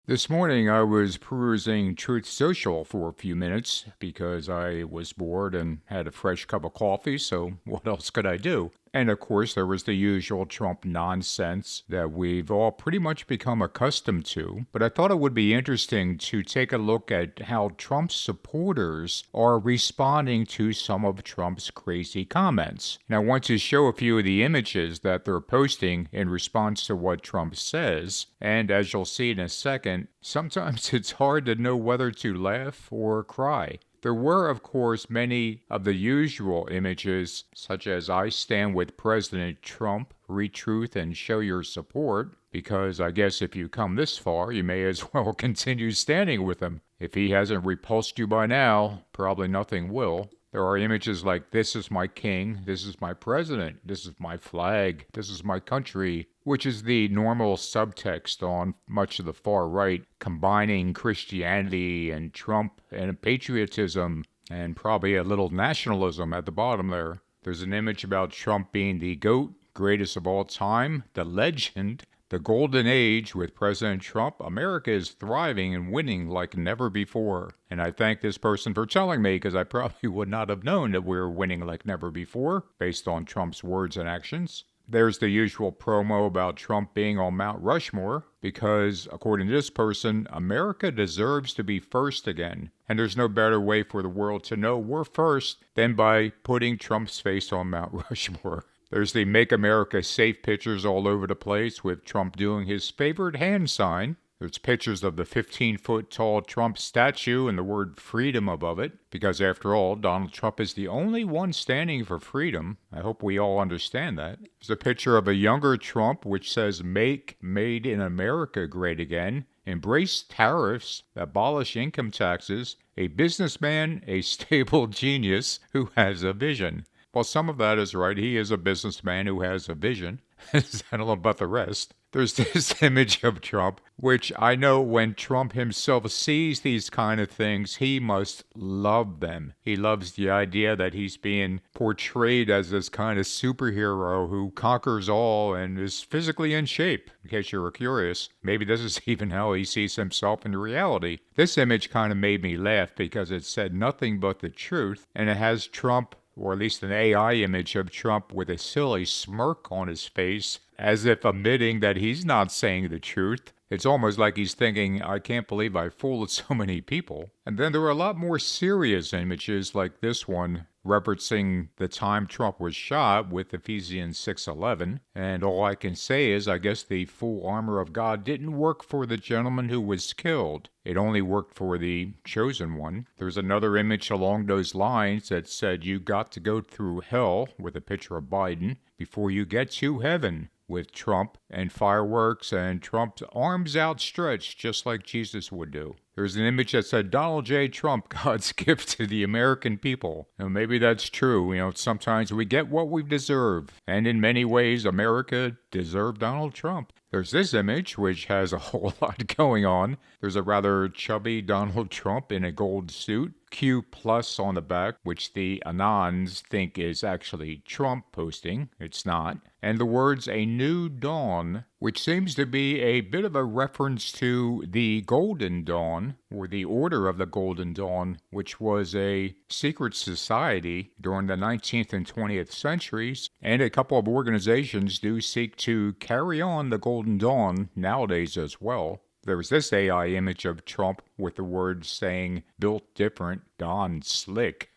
This morning I was perusing Truth Social for a few minutes because I was bored and had a fresh cup of coffee, so what else could I do? And of course, there was the usual Trump nonsense that we've all pretty much become accustomed to. But I thought it would be interesting to take a look at how Trump's supporters are responding to some of Trump's crazy comments. And I want to show a few of the images that they're posting in response to what Trump says. And as you'll see in a second, sometimes it's hard to know whether to laugh or cry. There were, of course, many of the usual images, such as I stand with President Trump, retruth and show your support, because I guess if you come this far, you may as well continue standing with him. If he hasn't repulsed you by now, probably nothing will. There are images like, this is my king, this is my president, this is my flag, this is my country, which is the normal subtext on much of the far right, combining Christianity and Trump and patriotism and probably a little nationalism at the bottom there. There's an image about Trump being the GOAT, greatest of all time, the legend, the golden age with President Trump. America is thriving and winning like never before. And I thank this person for telling me, because I probably would not have known that we were winning like never before based on Trump's words and actions. There's the usual promo about Trump being on Mount Rushmore, because, according to this person, America deserves to be first again. And there's no better way for the world to know we're first than by putting Trump's face on Mount Rushmore. There's the Make America Safe pictures all over the place with Trump doing his favorite hand sign. There's pictures of the 15-foot tall Trump statue and the word freedom above it, because after all, Donald Trump is the only one standing for freedom. I hope we all understand that. There's a picture of a younger Trump which says, Make Made in America Great Again, embrace tariffs, abolish income taxes, a businessman, a stable genius who has a vision. Well, some of that is right. He is a businessman who has a vision. I don't know about the rest. There's this image of Trump, which I know when Trump himself sees these kind of things, he must love them. He loves the idea that he's being portrayed as this kind of superhero who conquers all and is physically in shape, in case you were curious. Maybe this is even how he sees himself in reality. This image kind of made me laugh because it said nothing but the truth, and it has Trump, or at least an AI image of Trump with a silly smirk on his face, as if admitting that he's not saying the truth. It's almost like he's thinking, I can't believe I fooled so many people. And then there are a lot more serious images like this one, referencing the time Trump was shot with Ephesians 6:11. And all I can say is, I guess the full armor of God didn't work for the gentleman who was killed. It only worked for the chosen one. There's another image along those lines that said, you got to go through hell, with a picture of Biden, before you get to heaven, with Trump and fireworks and Trump's arms outstretched just like Jesus would do. There's an image that said, Donald J. Trump, God's gift to the American people. And maybe that's true. Sometimes we get what we deserve. And in many ways, America deserved Donald Trump. There's this image, which has a whole lot going on. There's a rather chubby Donald Trump in a gold suit, Q plus on the back, which the Anons think is actually Trump posting. It's not. And the words, a new dawn, which seems to be a bit of a reference to the Golden Dawn, or the Order of the Golden Dawn, which was a secret society during the 19th and 20th centuries. And a couple of organizations do seek to carry on the Golden Dawn nowadays as well. There's this AI image of Trump with the words saying, built different, Don Slick.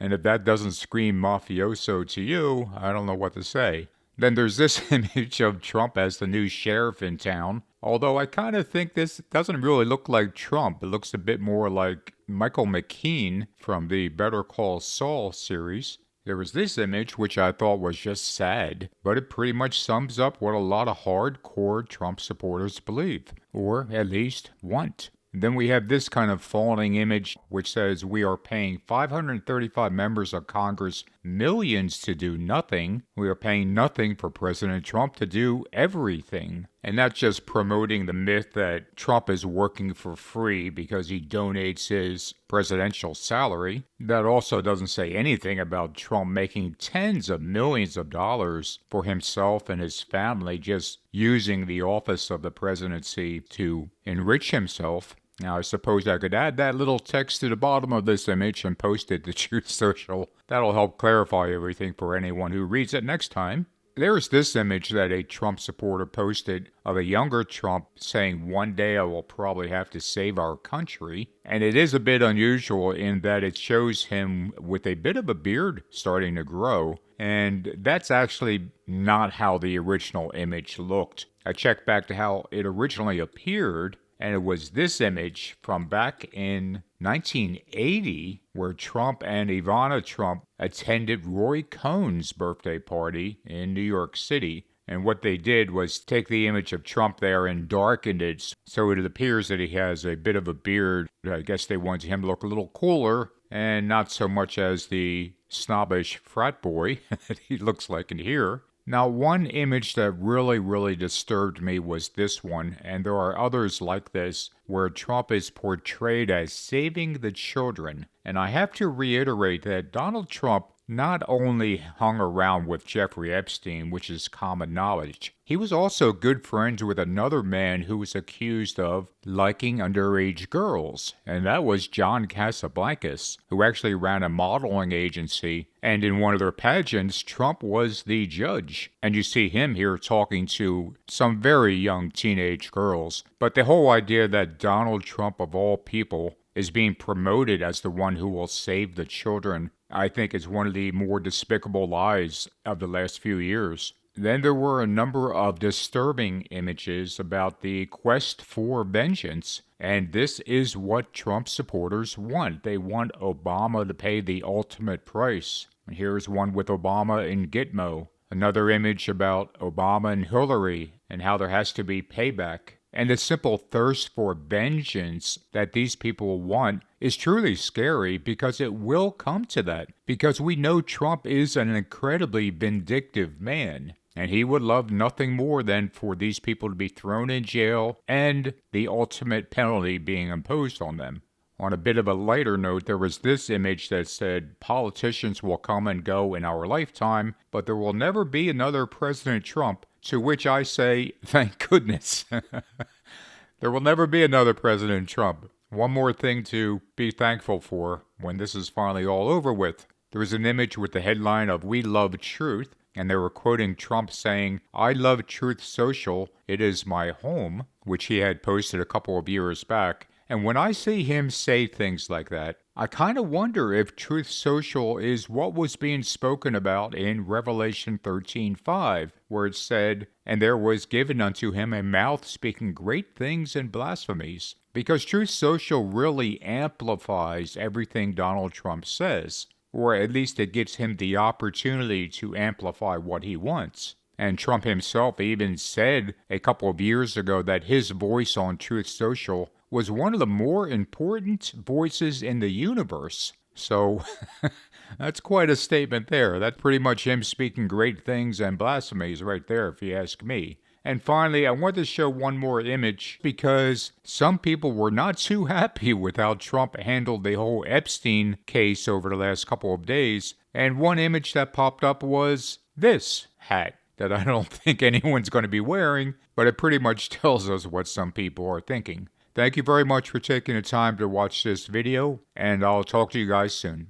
And if that doesn't scream mafioso to you, I don't know what to say. Then there's this image of Trump as the new sheriff in town. Although I kind of think this doesn't really look like Trump. It looks a bit more like Michael McKean from the Better Call Saul series. There was this image, which I thought was just sad, but it pretty much sums up what a lot of hardcore Trump supporters believe, or at least want. Then we have this kind of fawning image, which says we are paying 535 members of Congress millions to do nothing. We are paying nothing for President Trump to do everything. And that's just promoting the myth that Trump is working for free because he donates his presidential salary. That also doesn't say anything about Trump making tens of millions of dollars for himself and his family, just using the office of the presidency to enrich himself. Now, I suppose I could add that little text to the bottom of this image and post it to Truth Social. That'll help clarify everything for anyone who reads it next time. There's this image that a Trump supporter posted of a younger Trump saying, "One day I will probably have to save our country." And it is a bit unusual in that it shows him with a bit of a beard starting to grow. And that's actually not how the original image looked. I checked back to how it originally appeared, and it was this image from back in 1980 where Trump and Ivana Trump attended Roy Cohn's birthday party in New York City. And what they did was take the image of Trump there and darkened it so it appears that he has a bit of a beard. I guess they wanted him to look a little cooler and not so much as the snobbish frat boy that he looks like in here. Now, one image that really disturbed me was this one, and there are others like this, where Trump is portrayed as saving the children. And I have to reiterate that Donald Trump not only hung around with Jeffrey Epstein, which is common knowledge, he was also good friends with another man who was accused of liking underage girls, and that was John Casablancas, who actually ran a modeling agency, and in one of their pageants, Trump was the judge. And you see him here talking to some very young teenage girls. But the whole idea that Donald Trump, of all people, is being promoted as the one who will save the children, I think is one of the more despicable lies of the last few years. Then there were a number of disturbing images about the quest for vengeance, and this is what Trump supporters want. They want Obama to pay the ultimate price. And here's one with Obama in Gitmo. Another image about Obama and Hillary and how there has to be payback. And the simple thirst for vengeance that these people want is truly scary because it will come to that. Because we know Trump is an incredibly vindictive man. And he would love nothing more than for these people to be thrown in jail and the ultimate penalty being imposed on them. On a bit of a lighter note, there was this image that said, "Politicians will come and go in our lifetime, but there will never be another President Trump." To which I say, thank goodness. There will never be another President Trump. One more thing to be thankful for when this is finally all over with. There was an image with the headline of "We Love Truth," and they were quoting Trump saying, "I love Truth Social, it is my home," which he had posted a couple of years back. And when I see him say things like that, I kind of wonder if Truth Social is what was being spoken about in Revelation 13:5, where it said, "And there was given unto him a mouth speaking great things and blasphemies." Because Truth Social really amplifies everything Donald Trump says, or at least it gives him the opportunity to amplify what he wants. And Trump himself even said a couple of years ago that his voice on Truth Social was one of the more important voices in the universe. So, that's quite a statement there. That's pretty much him speaking great things and blasphemies right there, if you ask me. And finally, I want to show one more image because some people were not too happy with how Trump handled the whole Epstein case over the last couple of days. And one image that popped up was this hat that I don't think anyone's going to be wearing, but it pretty much tells us what some people are thinking. Thank you very much for taking the time to watch this video, and I'll talk to you guys soon.